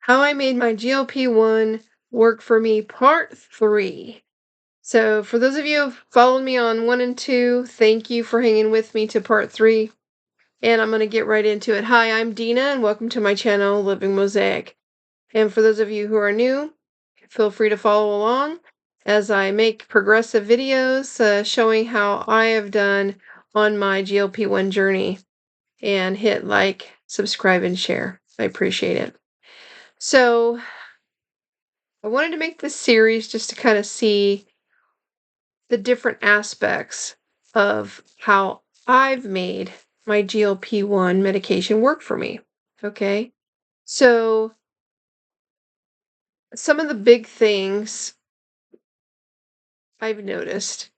How I Made My GLP-1 Work for Me, Part 3. So for those of you who've followed me on 1 and 2, thank you for hanging with me to Part 3. And I'm going to get right into it. Hi, I'm Dina, and welcome to my channel, Living Mosaic. And for those of you who are new, feel free to follow along as I make progressive videos showing how I have done on my GLP-1 journey. And hit like, subscribe, and share. I appreciate it. So I wanted to make this series just to kind of see the different aspects of how I've made my GLP-1 medication work for me. Okay. So some of the big things I've noticed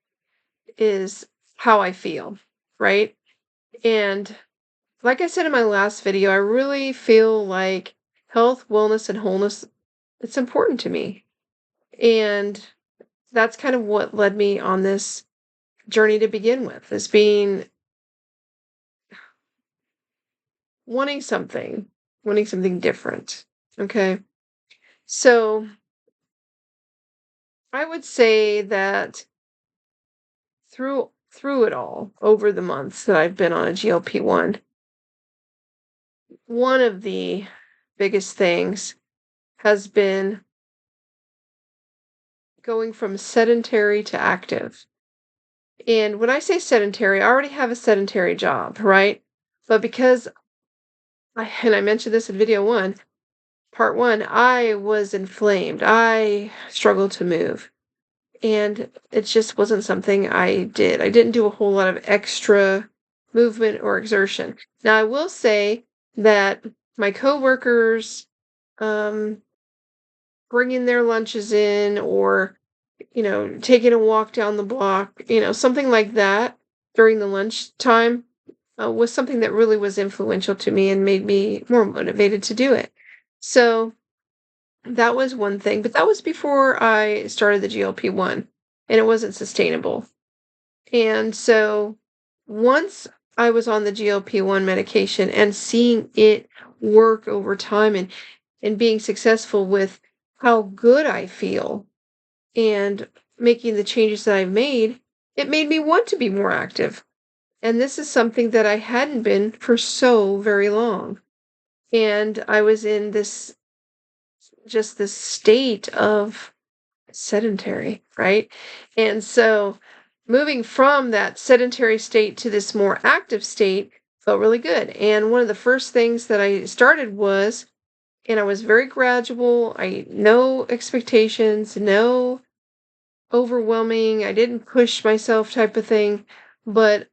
is how I feel, right? And like I said in my last video, I really feel like health, wellness, and wholeness, it's important to me. And that's kind of what led me on this journey to begin with, is wanting something, wanting something different. Okay. So I would say that through it all, over the months that I've been on a GLP-1, one of the biggest things has been going from sedentary to active. And when I say sedentary, I already have a sedentary job, right? But because I mentioned this in video 1, part 1, I was inflamed. I struggled to move. And it just wasn't something I did. I didn't do a whole lot of extra movement or exertion. Now, I will say that my coworkers bringing their lunches in, or taking a walk down the block, something like that during the lunch time was something that really was influential to me and made me more motivated to do it. So that was one thing, but that was before I started the GLP-1, and it wasn't sustainable. And so once I was on the GLP-1 medication and seeing it work over time, and being successful with how good I feel and making the changes that I've made, it made me want to be more active. And this is something that I hadn't been for so very long. And I was in this state of sedentary, right? And so moving from that sedentary state to this more active state felt really good. And one of the first things that I started was, and I was very gradual, no expectations, no overwhelming, I didn't push myself type of thing, but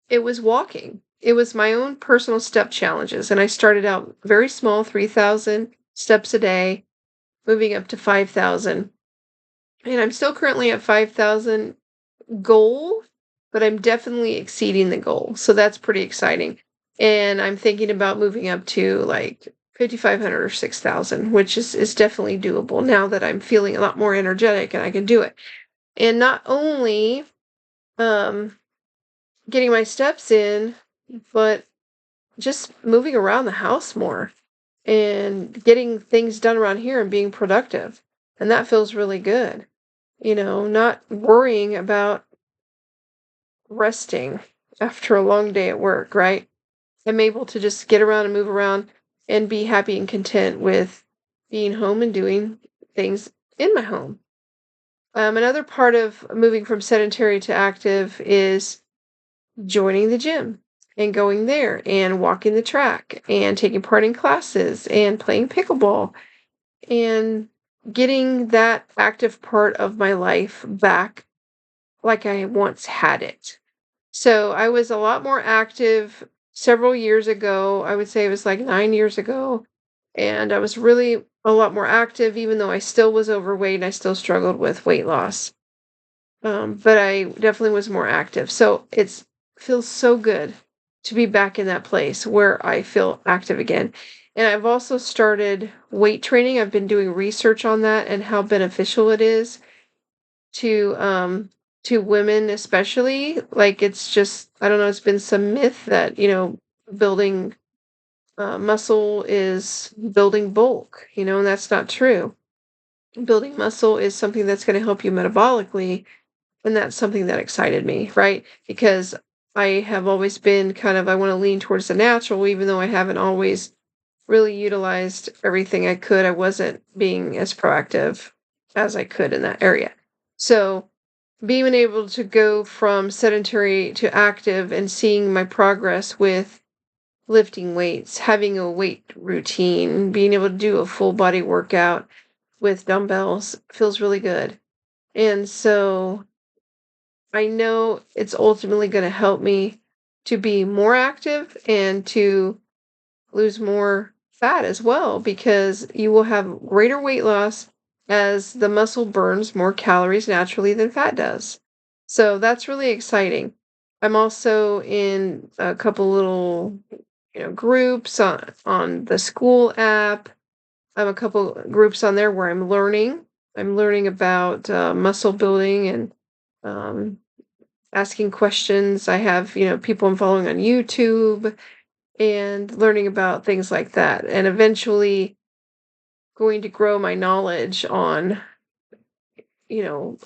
it was walking. It was my own personal step challenges. And I started out very small, 3,000 steps a day, moving up to 5,000. And I'm still currently at 5,000 goal, but I'm definitely exceeding the goal. So that's pretty exciting. And I'm thinking about moving up to like 5,500 or 6,000, which is definitely doable now that I'm feeling a lot more energetic and I can do it. And not only getting my steps in, but just moving around the house more and getting things done around here and being productive. And that feels really good. Not worrying about resting after a long day at work, right? I'm able to just get around and move around and be happy and content with being home and doing things in my home. Another part of moving from sedentary to active is joining the gym and going there and walking the track and taking part in classes and playing pickleball and getting that active part of my life back like I once had it. So I was a lot more active several years ago. I would say it was like 9 years ago. And I was really a lot more active, even though I still was overweight and I still struggled with weight loss. But I definitely was more active. So it feels so good to be back in that place where I feel active again. And I've also started weight training. I've been doing research on that and how beneficial it is to women especially. Like, it's just, I don't know, it's been some myth that, building muscle is building bulk, and that's not true. Building muscle is something that's going to help you metabolically, and that's something that excited me, right? Because I have always been I want to lean towards the natural, even though I haven't always really utilized everything I could. I wasn't being as proactive as I could in that area. So being able to go from sedentary to active and seeing my progress with lifting weights, having a weight routine, being able to do a full body workout with dumbbells feels really good. And so I know it's ultimately going to help me to be more active and to lose more fat as well, because you will have greater weight loss as the muscle burns more calories naturally than fat does. So that's really exciting. I'm also in a couple little, groups on the school app. I have a couple groups on there where I'm learning. I'm learning about muscle building and um, asking questions. I have, people I'm following on YouTube and learning about things like that, and eventually going to grow my knowledge on,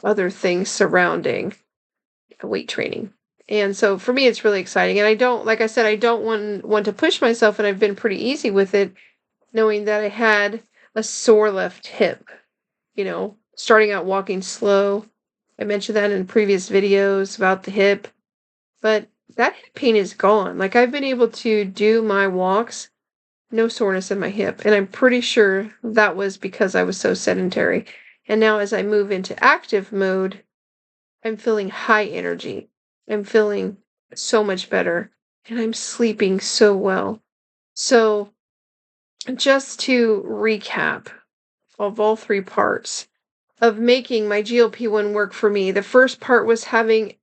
other things surrounding weight training. And so for me, it's really exciting. And I don't, like I said, I don't want to push myself, and I've been pretty easy with it, knowing that I had a sore left hip, starting out walking slow. I mentioned that in previous videos about the hip, but that hip pain is gone. Like, I've been able to do my walks, no soreness in my hip, and I'm pretty sure that was because I was so sedentary. And now as I move into active mode, I'm feeling high energy. I'm feeling so much better, and I'm sleeping so well. So, just to recap of all three parts of making my GLP-1 work for me, the first part was having,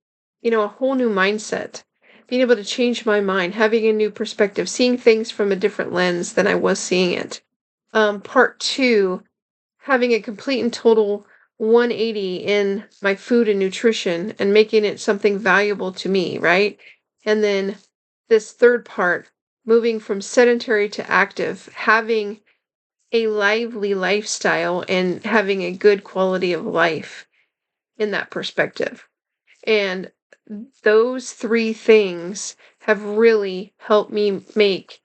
a whole new mindset, being able to change my mind, having a new perspective, seeing things from a different lens than I was seeing it. Part two, having a complete and total 180 in my food and nutrition and making it something valuable to me, right? And then this third part, moving from sedentary to active, having a lively lifestyle and having a good quality of life in that perspective. And those three things have really helped me make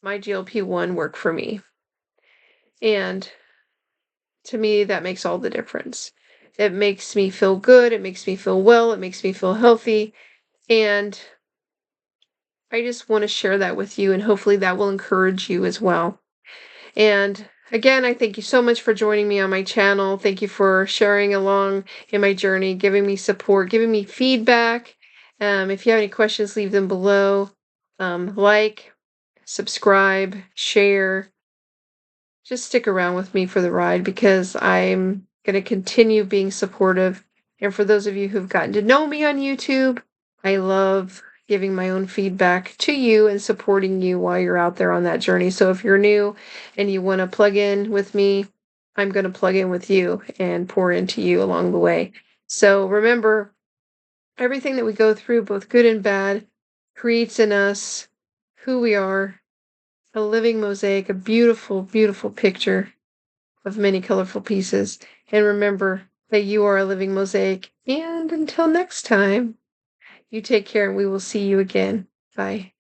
my GLP-1 work for me. And to me, that makes all the difference. It makes me feel good. It makes me feel well. It makes me feel healthy. And I just want to share that with you, and hopefully that will encourage you as well. And again, I thank you so much for joining me on my channel. Thank you for sharing along in my journey, giving me support, giving me feedback. If you have any questions, leave them below. Like, subscribe, share. Just stick around with me for the ride, because I'm going to continue being supportive. And for those of you who've gotten to know me on YouTube, I love giving my own feedback to you and supporting you while you're out there on that journey. So if you're new and you want to plug in with me, I'm going to plug in with you and pour into you along the way. So remember, everything that we go through, both good and bad, creates in us who we are, a living mosaic, a beautiful, beautiful picture of many colorful pieces. And remember that you are a living mosaic. And until next time, you take care, and we will see you again. Bye.